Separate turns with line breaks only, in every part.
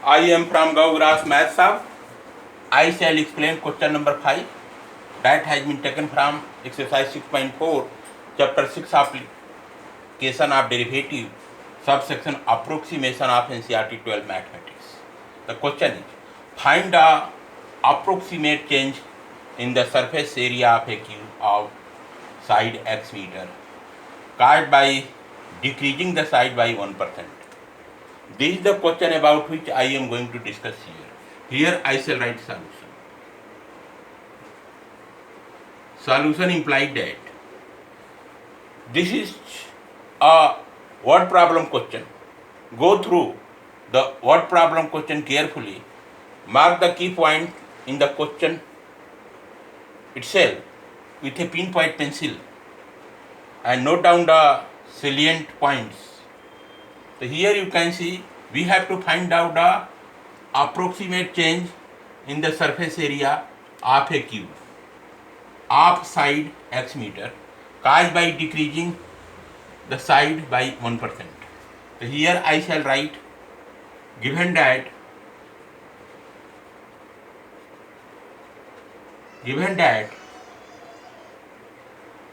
I am from Gaugrass Math Sub. I shall explain question number 5 that has been taken from exercise 6.4, chapter 6 application of derivative, subsection approximation of NCERT 12 mathematics. The question is, find the approximate change in the surface area of a cube of side x meter caused by decreasing the side by 1%. This is the question about which I am going to discuss here. Here I shall write solution. Solution implied that this is a word problem question. Go through the word problem question carefully. Mark the key point in the question itself with a pinpoint pencil and note down the salient points. So here you can see we have to find out the approximate change in the surface area of a cube of side x meter caused by decreasing the side by 1%. So here I shall write, given that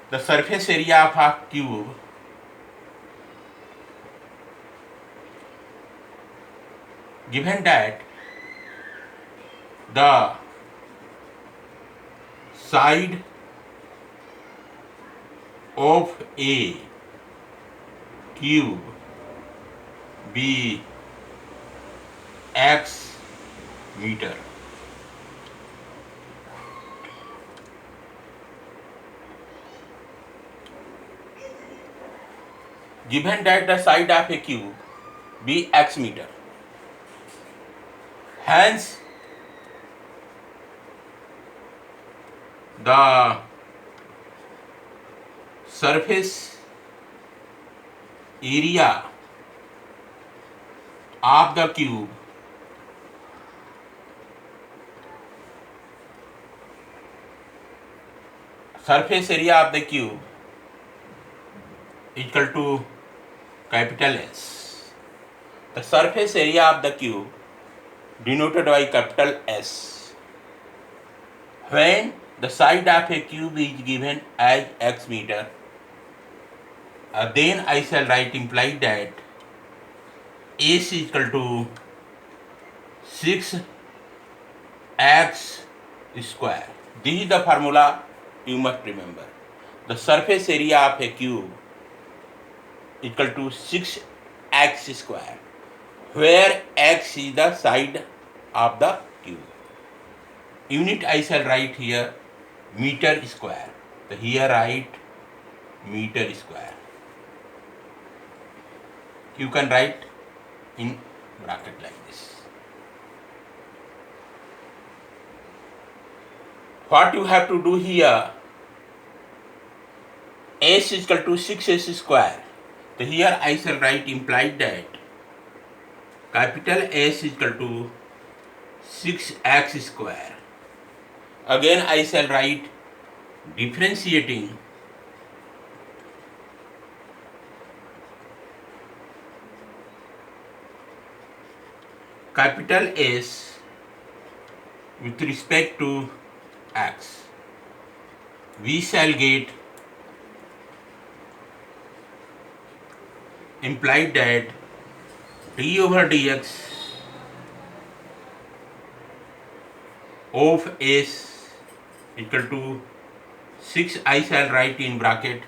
the surface area of a cube given that the side of a cube be x meter, given that the side of a cube be x meter, hence the surface area of the cube equal to capital S. The surface area of the cube denoted by capital S. When the side of a cube is given as x meter, then I shall write implied that S is equal to 6x square. This is the formula you must remember. The surface area of a cube equal to 6x square, where x is the side of the cube. Unit I shall write here meter square. So here write meter square. You can write in bracket like this. What you have to do here, S is equal to 6s square. So here I shall write implied that capital S is equal to 6x square. Again I shall write differentiating capital S with respect to x. We shall get implied that d over dx of S equal to 6, I shall write in bracket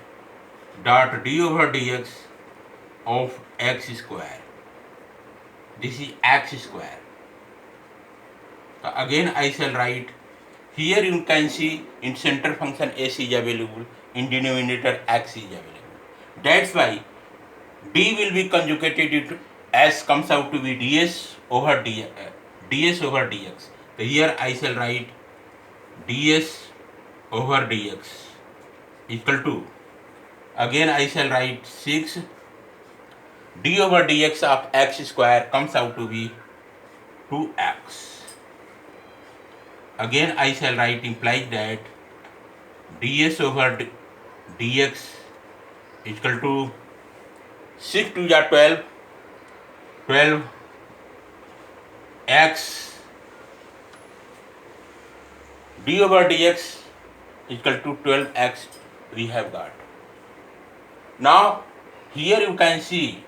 dot d over dx of x square. This is x square. So again I shall write, here you can see in center function s is available, in denominator x is available. That's why d will be conjugated into s comes out to be ds over ds over dx. So here I shall write ds over dx equal to, again I shall write 6 d over dx of x square comes out to be 2x. Again I shall write implies that ds over dx equal to 6 to 12, 12 x d over dx equal to 12x we have got. Now here you can see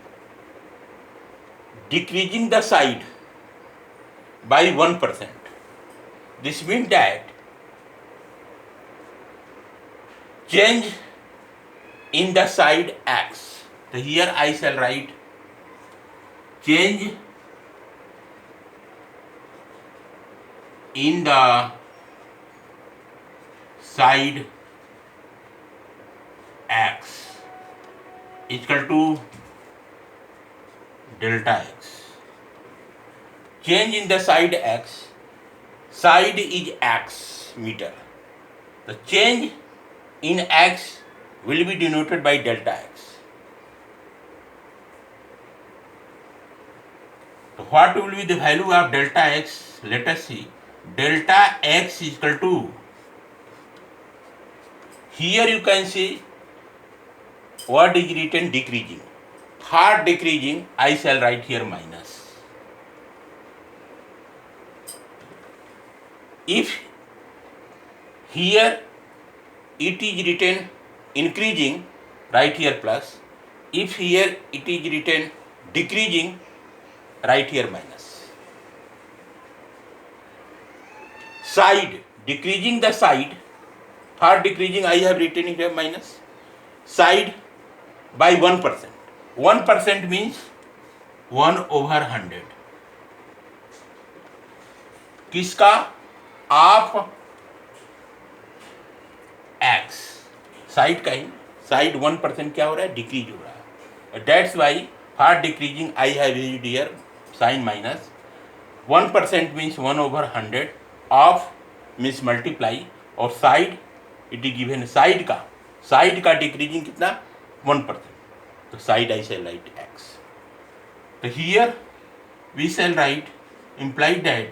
decreasing the side by 1%. This means that change in the side x. So here I shall write change in the side x equal to delta x. Change in the side x, side is x meter. The change in x will be denoted by delta x. So what will be the value of delta x? Let us see. Delta x is equal to, here you can see what is written decreasing. For decreasing I shall write here minus. If here it is written increasing, write here plus. If here it is written decreasing, write here minus. Side, decreasing the side. For decreasing I have written here minus. Side by 1%. 1% means 1 over 100. किसका? Of x, side का ही. Side 1% क्या हो रहा है? Decrease हो रहा है. That's why for decreasing I have used here sign minus. 1% means 1 over 100 of means multiply, और side it is given side का डिक्रीजिंग कितना? 1%. तो side I shall write X. तो here we shall write implied that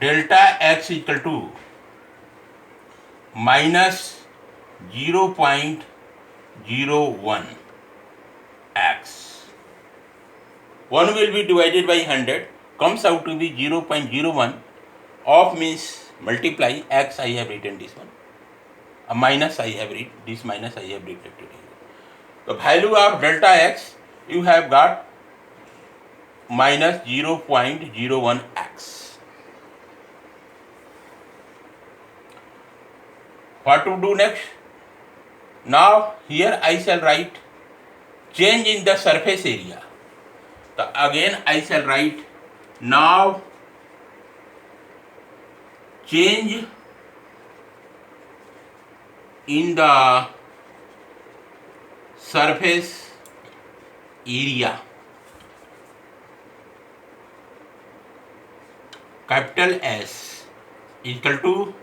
delta x equal to minus 0.01 x. 1 will be divided by 100, comes out to be 0.01 of means multiply x. I have written this one. A minus I have written, this minus I have reflected here. The value of delta x you have got minus 0.01 x. What to do next? Now here I shall write change in the surface area. So again I shall write now change in the surface area. Capital S equal to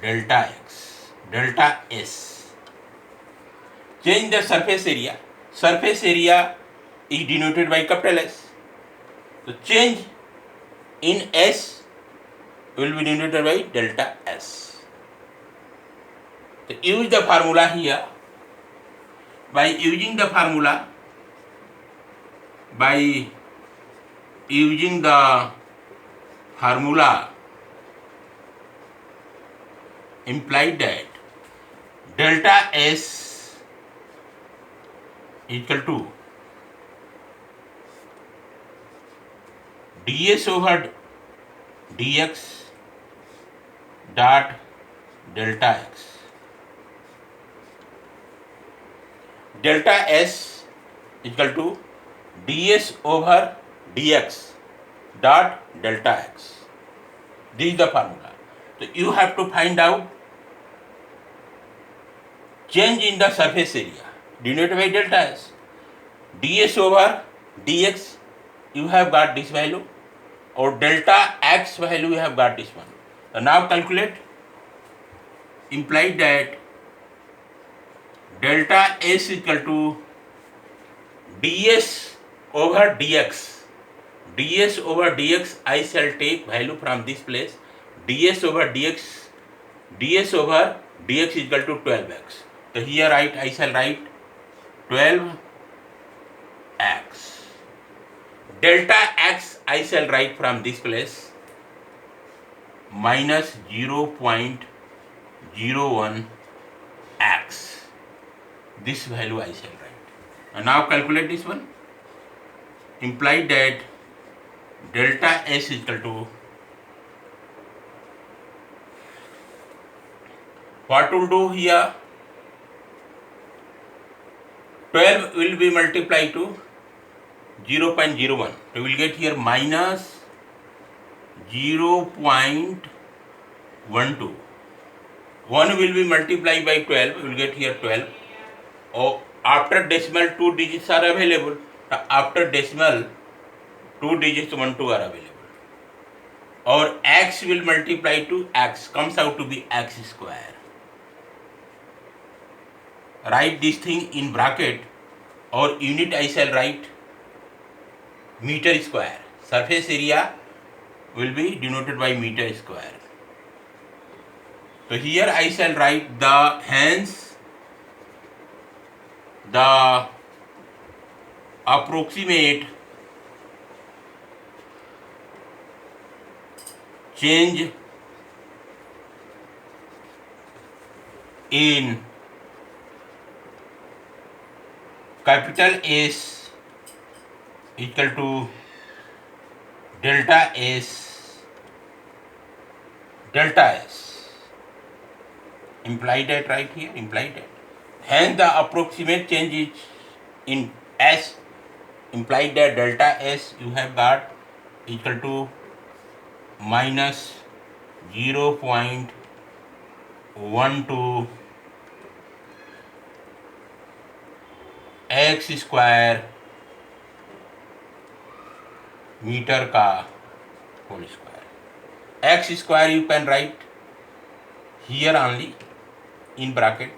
delta x, delta S. Change the surface area. Surface area is denoted by capital S. So change in S will be denoted by delta S. So use the formula here. By using the formula, implied that delta S equal to ds over dx dot delta x. Delta S equal to ds over dx dot delta x. This is the formula. So you have to find out change in the surface area denoted by delta S. ds over dx you have got this value, or delta x value you have got this one. So now calculate. Implied that delta S equal to ds over dx. ds over dx I shall take value from this place. ds over dx is equal to 12x. So here I shall write 12x Delta x I shall write from this place minus 0.01 x. This value I shall write. And now calculate this one. Imply that delta s is equal to, what will do here? 12 will be multiplied to 0.01. So we will get here minus 0.12. 1 will be multiplied by 12. We will get here 12. Oh, after decimal 2 digits are available. After decimal 2 digits 1, 2 are available. Or x will multiply to x, comes out to be x square. Write this thing in bracket, or unit I shall write meter square. Surface area will be denoted by meter square. So here I shall write hence the approximate change in capital S equal to delta S. Imply that right here, imply that. Hence the approximate change is in S, implied that delta S you have got equal to minus 0.12 x square metre का whole square. X square you can write here only in bracket.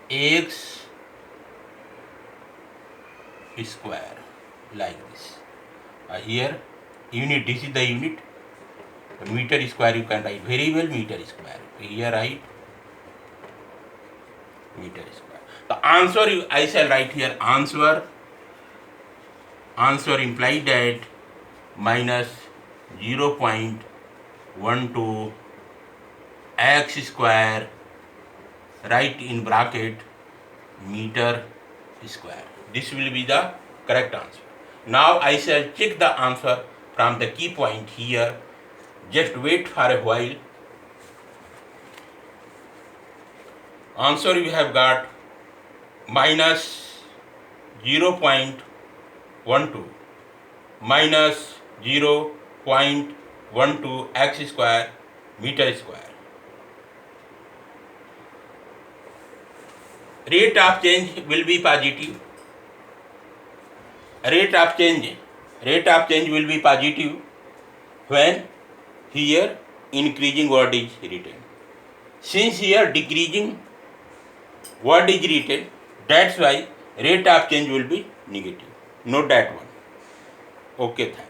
X square like this. Here unit, this is the unit. Meter square you can write very well, meter square. Here write meter square. The answer I shall write here answer implied that minus 0.12 x square, write in bracket meter square. This will be the correct answer. Now I shall check the answer from the key point here. Just wait for a while. Answer you have got minus 0.12 minus 0.12 x square meter square. Rate of change will be positive. Rate of change will be positive when here increasing word is written. Since here decreasing word is written, that's why rate of change will be negative. Note that one. Okay, thanks.